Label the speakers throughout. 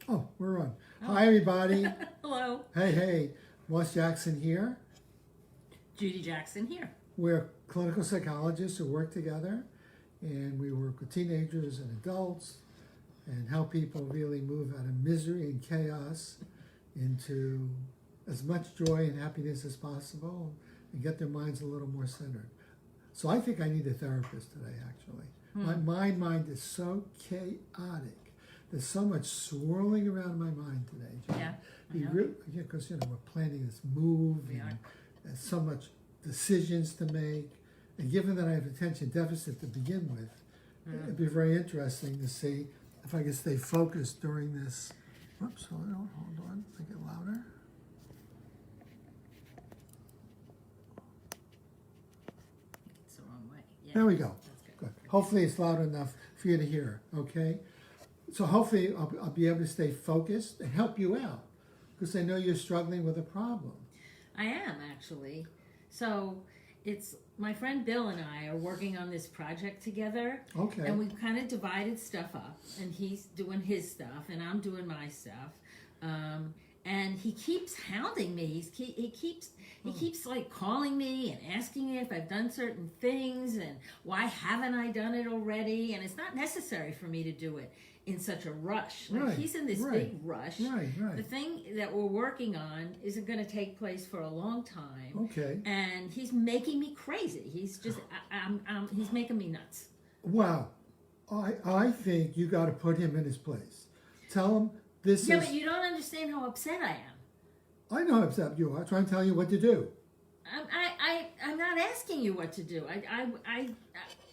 Speaker 1: Oh, we're on.
Speaker 2: Oh.
Speaker 1: Hi, everybody.
Speaker 2: Hello.
Speaker 1: Hey. Moss Jackson here.
Speaker 2: Judy Jackson here.
Speaker 1: We're clinical psychologists who work together, and we work with teenagers and adults and help people really move out of misery and chaos into as much joy and happiness as possible and get their minds a little more centered. So I think I need a therapist today, actually. My mind is so chaotic. There's so much swirling around my mind today, Judy.
Speaker 2: Yeah.
Speaker 1: Because we're planning this move, and there's so much decisions to make, and given that I have attention deficit to begin with, it'd be very interesting to see if I can stay focused during this. Oops, hold on, make it louder.
Speaker 2: It's the wrong way. Yeah.
Speaker 1: There we go.
Speaker 2: That's good.
Speaker 1: Good. Hopefully it's loud enough for you to hear, okay? So hopefully I'll be able to stay focused and help you out, because I know you're struggling with a problem.
Speaker 2: I am, actually. So it's my friend Bill and I are working on this project together.
Speaker 1: Okay.
Speaker 2: And we've kind of divided stuff up, and he's doing his stuff and I'm doing my stuff. And he keeps hounding me. He keeps like calling me and asking me if I've done certain things and why haven't I done it already? And it's not necessary for me to do it in such a rush. Like he's in this big rush.
Speaker 1: Right.
Speaker 2: The thing that we're working on isn't going to take place for a long time.
Speaker 1: Okay.
Speaker 2: And he's making me crazy. He's just, he's making me nuts.
Speaker 1: Wow. I think you got to put him in his place. Tell him this is...
Speaker 2: Yeah, but you don't understand how upset I am.
Speaker 1: I know how upset you are. I'm trying to tell you what to do.
Speaker 2: I'm not asking you what to do.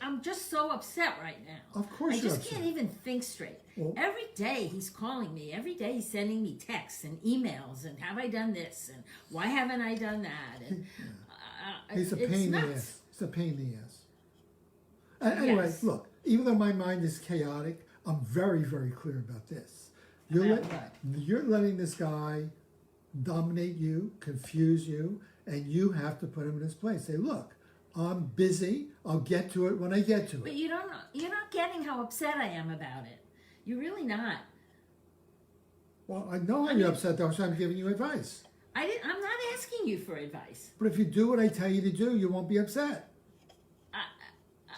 Speaker 2: I'm just so upset right now.
Speaker 1: Of course you're upset.
Speaker 2: I just can't even think straight.
Speaker 1: Well,
Speaker 2: every day he's calling me. Every day he's sending me texts and emails and have I done this and why haven't I done that? And
Speaker 1: he's a pain in the ass. He's a pain in the ass. Anyway,
Speaker 2: Yes.
Speaker 1: Look, even though my mind is chaotic, I'm very, very clear about this. You're letting this guy dominate you, confuse you, and you have to put him in his place. Say, look, I'm busy. I'll get to it when I get to it.
Speaker 2: But you're not getting how upset I am about it. You're really not.
Speaker 1: Well, I know how you're upset, though, so I'm giving you advice.
Speaker 2: I'm not asking you for advice.
Speaker 1: But if you do what I tell you to do, you won't be upset.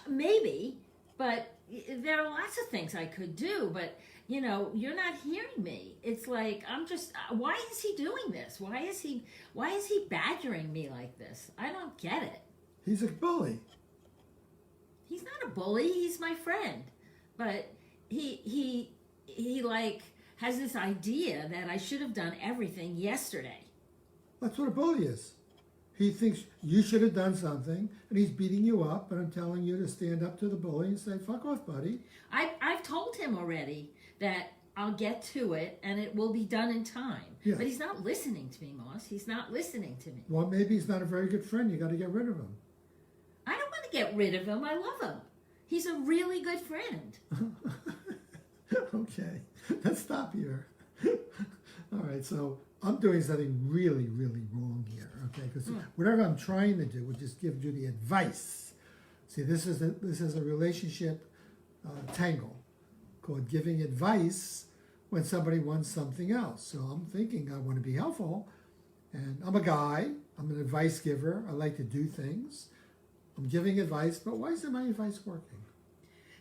Speaker 2: Maybe, but there are lots of things I could do, but you're not hearing me. It's like I'm just. Why is he doing this? Why is he badgering me like this? I don't get it.
Speaker 1: He's a bully.
Speaker 2: He's not a bully. He's my friend, but he like has this idea that I should have done everything yesterday.
Speaker 1: That's what a bully is. He thinks you should have done something, and he's beating you up, and I'm telling you to stand up to the bully and say, fuck off, buddy.
Speaker 2: I've told him already that I'll get to it, and it will be done in time.
Speaker 1: Yeah.
Speaker 2: But he's not listening to me, Moss. He's not listening to me.
Speaker 1: Well, maybe he's not a very good friend. You got to get rid of him.
Speaker 2: I don't want to get rid of him. I love him. He's a really good friend.
Speaker 1: Okay, let's stop here. All right, so I'm doing something really, really wrong here, okay? Because whatever I'm trying to do would just give Judy advice. See, this is a relationship tangle called giving advice when somebody wants something else. So I'm thinking I want to be helpful, and I'm a guy. I'm an advice giver. I like to do things. I'm giving advice, but why isn't my advice working?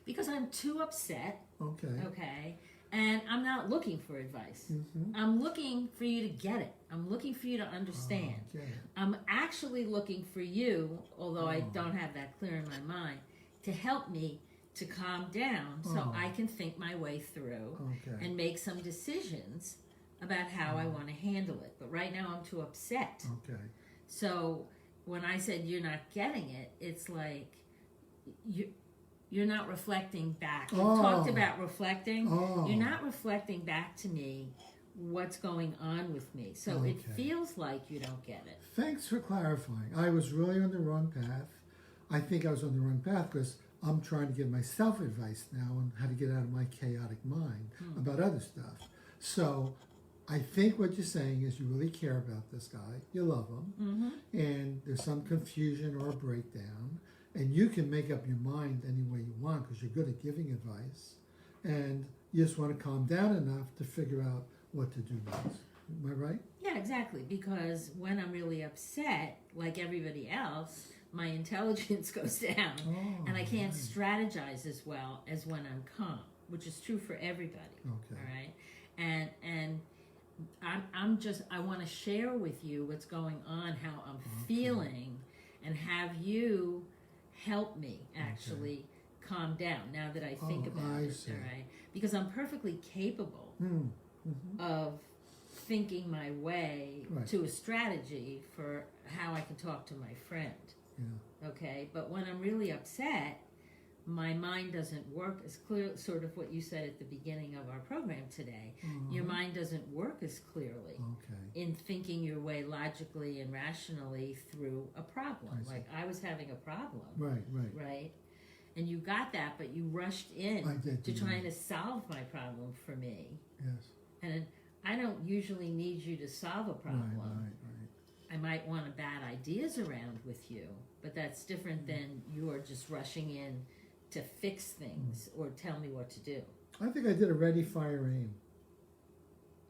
Speaker 2: Because I'm too upset.
Speaker 1: Okay.
Speaker 2: Okay. And I'm not looking for advice.
Speaker 1: Mm-hmm.
Speaker 2: I'm looking for you to get it. I'm looking for you to understand.
Speaker 1: Okay.
Speaker 2: I'm actually looking for you, although I don't have that clear in my mind, to help me to calm down so I can think my way through and make some decisions about how I want to handle it. But right now I'm too upset.
Speaker 1: Okay.
Speaker 2: So when I said you're not getting it, it's like you're not reflecting back. You talked about reflecting. You're not reflecting back to me what's going on with me. So it feels like you don't get it.
Speaker 1: Thanks for clarifying. I was really on the wrong path. I think I was on the wrong path because I'm trying to give myself advice now on how to get out of my chaotic mind about other stuff. So I think what you're saying is you really care about this guy. You love him. And there's some confusion or a breakdown. And you can make up your mind any way you want because you're good at giving advice. And You just want to calm down enough to figure out what to do next. Am I right?
Speaker 2: Yeah, exactly. Because when I'm really upset, like everybody else, my intelligence goes down,
Speaker 1: Oh,
Speaker 2: and I can't
Speaker 1: right.
Speaker 2: strategize as well as when I'm calm, which is true for everybody.
Speaker 1: Okay.
Speaker 2: All right, and I want to share with you what's going on, how I'm feeling, and have you help me actually calm down now that I think about it.
Speaker 1: See.
Speaker 2: All right, because I'm perfectly capable of thinking my way to a strategy for how I can talk to my friend.
Speaker 1: Yeah.
Speaker 2: Okay, but when I'm really upset, my mind doesn't work as clear, sort of what you said at the beginning of our program today. Your mind doesn't work as clearly in thinking your way logically and rationally through a problem. Like I was having a problem. Right? And you got that, but you rushed in to trying to solve my problem for me.
Speaker 1: Yes.
Speaker 2: And I don't usually need you to solve a problem.
Speaker 1: Right.
Speaker 2: I might want to bat ideas around with you, but that's different than you're just rushing in to fix things or tell me what to do.
Speaker 1: I think I did a ready, fire, aim.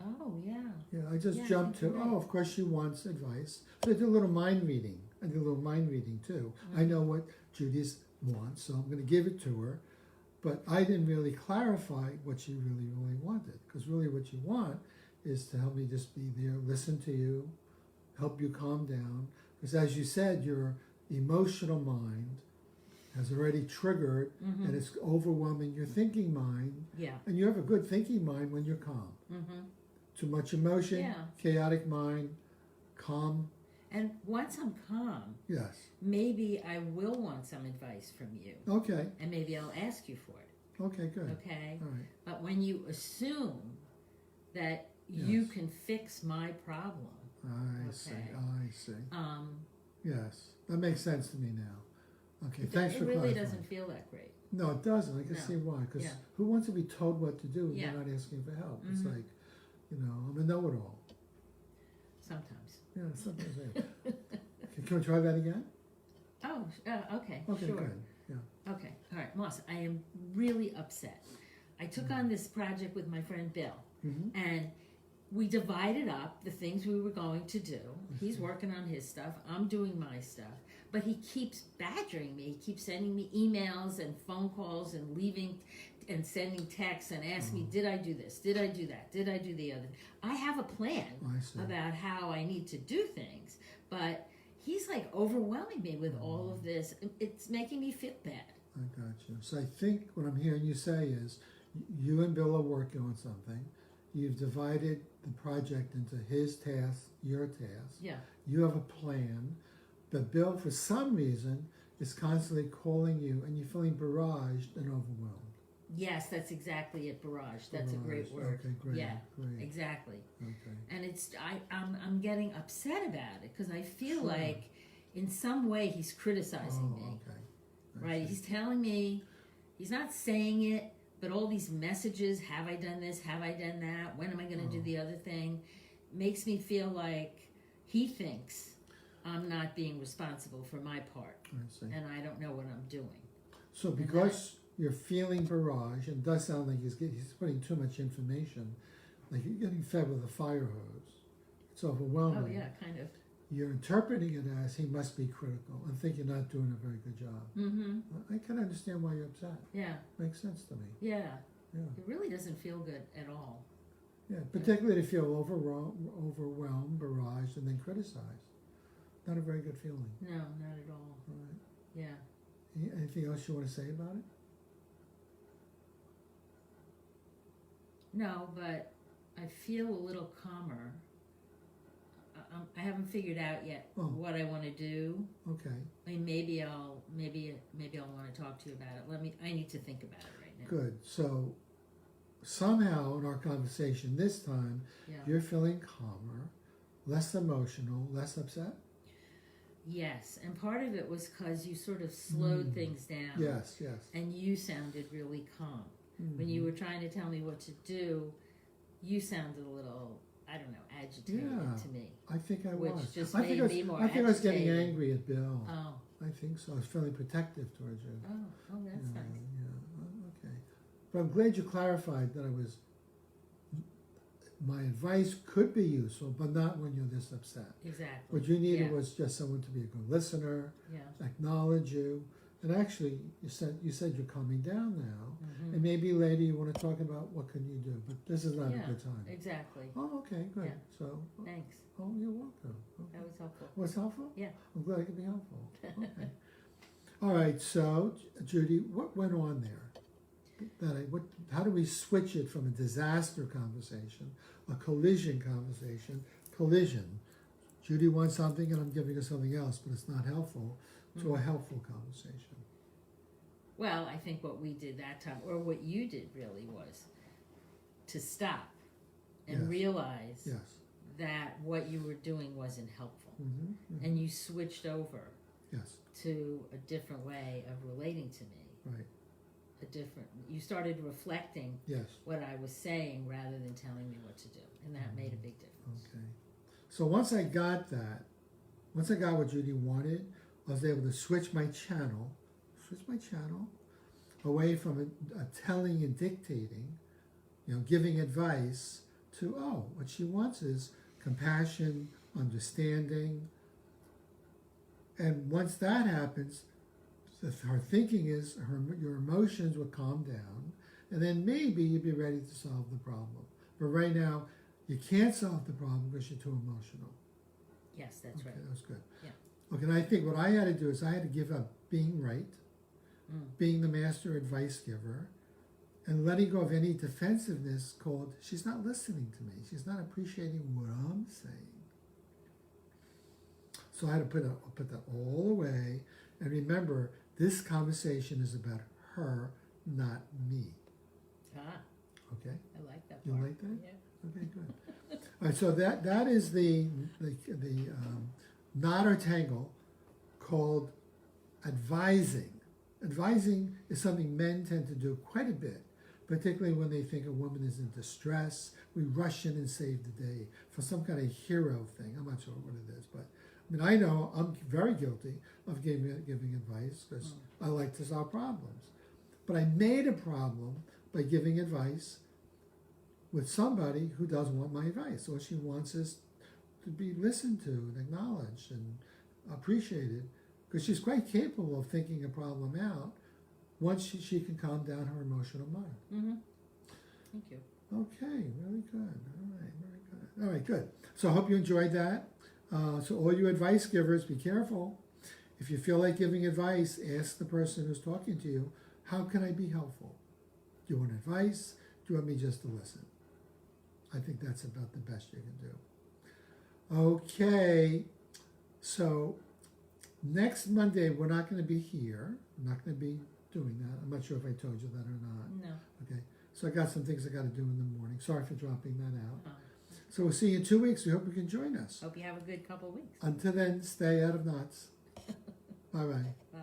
Speaker 2: Oh, yeah.
Speaker 1: Yeah, I just jumped to, of course she wants advice. So I did a little mind reading. I did a little mind reading too. I know what Judy's wants, so I'm going to give it to her. But I didn't really clarify what she really wanted. Because really what you want is to help me just be there, listen to you, help you calm down. Because as you said, your emotional mind has already triggered and it's overwhelming your thinking mind.
Speaker 2: Yeah.
Speaker 1: And you have a good thinking mind when you're calm. Too much emotion, chaotic mind, calm.
Speaker 2: And once I'm calm,
Speaker 1: yes,
Speaker 2: maybe I will want some advice from you.
Speaker 1: Okay.
Speaker 2: And maybe I'll ask you for it.
Speaker 1: Okay, good.
Speaker 2: Okay?
Speaker 1: All right.
Speaker 2: But when you assume that you can fix my problem.
Speaker 1: I see. Yes, that makes sense to me now. Okay, thanks for clarifying.
Speaker 2: It really doesn't feel that great.
Speaker 1: No, it doesn't. I can see why. Because who wants to be told what to do if they're not asking for help? It's like, I'm a know-it-all.
Speaker 2: Sometimes.
Speaker 1: Yeah, sometimes I am. Okay, can we try that again?
Speaker 2: Oh, okay.
Speaker 1: Okay,
Speaker 2: sure.
Speaker 1: good. Yeah.
Speaker 2: Okay, all right, Moss, I am really upset. I took on this project with my friend Bill, and we divided up the things we were going to do. He's working on his stuff, I'm doing my stuff, but he keeps badgering me. He keeps sending me emails and phone calls and leaving and sending texts and asking me, did I do this? Did I do that? Did I do the other? I have a plan about how I need to do things, but he's like overwhelming me with all of this. It's making me feel bad.
Speaker 1: I got you. So I think what I'm hearing you say is you and Bill are working on something. You've divided the project into his task, your task.
Speaker 2: Yeah.
Speaker 1: You have a plan. But Bill, for some reason, is constantly calling you and you're feeling barraged and overwhelmed.
Speaker 2: Yes, that's exactly it, barrage. That's a great word.
Speaker 1: Okay, great.
Speaker 2: Yeah,
Speaker 1: great.
Speaker 2: Exactly.
Speaker 1: Okay.
Speaker 2: And I'm getting upset about it because I feel like in some way he's criticizing me.
Speaker 1: Okay.
Speaker 2: Right? He's telling me, he's not saying it, but all these messages, have I done this, have I done that, when am I going to do the other thing, makes me feel like he thinks I'm not being responsible for my part.
Speaker 1: I see.
Speaker 2: And I don't know what I'm doing.
Speaker 1: So because you're feeling barrage, and it does sound like he's putting too much information, like you're getting fed with a fire hose. It's overwhelming.
Speaker 2: Oh, yeah, kind of.
Speaker 1: You're interpreting it as he must be critical and think you're not doing a very good job. I can understand why you're upset.
Speaker 2: Yeah.
Speaker 1: Makes sense to me.
Speaker 2: Yeah.
Speaker 1: Yeah.
Speaker 2: It really doesn't feel good at all.
Speaker 1: Yeah, particularly to feel overwhelmed, barraged, and then criticized. Not a very good feeling.
Speaker 2: No, not at all.
Speaker 1: All right.
Speaker 2: Yeah.
Speaker 1: Anything else you want to say about it?
Speaker 2: No, but I feel a little calmer. I haven't figured out yet what I want to do.
Speaker 1: Okay.
Speaker 2: I mean, maybe I'll want to talk to you about it. I need to think about it right now.
Speaker 1: Good. So somehow in our conversation this time, you're feeling calmer, less emotional, less upset?
Speaker 2: Yes, and part of it was because you sort of slowed things down.
Speaker 1: Yes.
Speaker 2: And you sounded really calm. When you were trying to tell me what to do, you sounded a little, I don't know, agitated to me.
Speaker 1: I think I was.
Speaker 2: Which just made me more agitated.
Speaker 1: I think I was getting angry at Bill.
Speaker 2: Oh.
Speaker 1: I think so. I was feeling protective towards you.
Speaker 2: Oh, that's nice.
Speaker 1: Yeah, okay. But I'm glad you clarified that my advice could be useful, but not when you're this upset.
Speaker 2: Exactly.
Speaker 1: What you needed
Speaker 2: Yeah.
Speaker 1: was just someone to be a good listener,
Speaker 2: Yeah.
Speaker 1: acknowledge you, and actually you said you're calming down now,
Speaker 2: Mhm.
Speaker 1: and maybe later you want to talk about what can you do, but this is not
Speaker 2: Yeah.
Speaker 1: a good time.
Speaker 2: Exactly.
Speaker 1: Oh, okay, good.
Speaker 2: Yeah.
Speaker 1: So,
Speaker 2: Thanks.
Speaker 1: oh, you're welcome. Okay.
Speaker 2: That was helpful.
Speaker 1: Was helpful?
Speaker 2: Yeah.
Speaker 1: I'm glad I could be helpful. Okay. All right. So, Judy, what went on there? How do we switch it from a disaster conversation, a collision conversation, collision? Judy wants something and I'm giving her something else, but it's not helpful, to a helpful conversation.
Speaker 2: Well, I think what we did that time, or what you did really, was to stop and
Speaker 1: Yes.
Speaker 2: realize
Speaker 1: Yes.
Speaker 2: that what you were doing wasn't helpful.
Speaker 1: Mm-hmm.
Speaker 2: And you switched over
Speaker 1: Yes.
Speaker 2: to a different way of relating to me.
Speaker 1: Right.
Speaker 2: You started reflecting
Speaker 1: Yes.
Speaker 2: what I was saying rather than telling me what to do. And that made a big difference.
Speaker 1: Okay. So once I got what Judy wanted, I was able to switch my channel away from a telling and dictating, giving advice, to, what she wants is compassion, understanding. And once that happens, her thinking is your emotions will calm down, and then maybe you'd be ready to solve the problem. But right now, you can't solve the problem because you're too emotional.
Speaker 2: Yes, that's
Speaker 1: Okay,
Speaker 2: right.
Speaker 1: that's good.
Speaker 2: Yeah.
Speaker 1: Okay, and I think what I had to do is I had to give up being right, being the master advice giver, and letting go of any defensiveness called, she's not listening to me. She's not appreciating what I'm saying. So I had to put that all away. And remember, this conversation is about her, not me.
Speaker 2: Ah,
Speaker 1: Okay?
Speaker 2: I like that
Speaker 1: You
Speaker 2: part.
Speaker 1: like that?
Speaker 2: Yeah.
Speaker 1: Okay, good. All right, so that is the knot or tangle called advising. Advising is something men tend to do quite a bit, particularly when they think a woman is in distress. We rush in and save the day for some kind of hero thing. I'm not sure what it is, but I know I'm very guilty of giving advice because I like to solve problems. But I made a problem by giving advice with somebody who doesn't want my advice. All she wants is to be listened to and acknowledged and appreciated, because she's quite capable of thinking a problem out once she can calm down her emotional mind.
Speaker 2: Mm-hmm. Thank you.
Speaker 1: Okay, really good. All right, very good. All right, good. So I hope you enjoyed that. So all you advice givers, be careful. If you feel like giving advice, ask the person who's talking to you, how can I be helpful? Do you want advice? Do you want me just to listen? I think that's about the best you can do. Okay, so next Monday we're not going to be here. I'm not going to be doing that. I'm not sure if I told you that or not.
Speaker 2: No.
Speaker 1: Okay, so I got some things I got to do in the morning. Sorry for dropping that out.
Speaker 2: Oh.
Speaker 1: So we'll see you in 2 weeks. We hope you can join us.
Speaker 2: Hope you have a good couple weeks.
Speaker 1: Until then, stay out of knots. Bye-bye.
Speaker 2: Bye.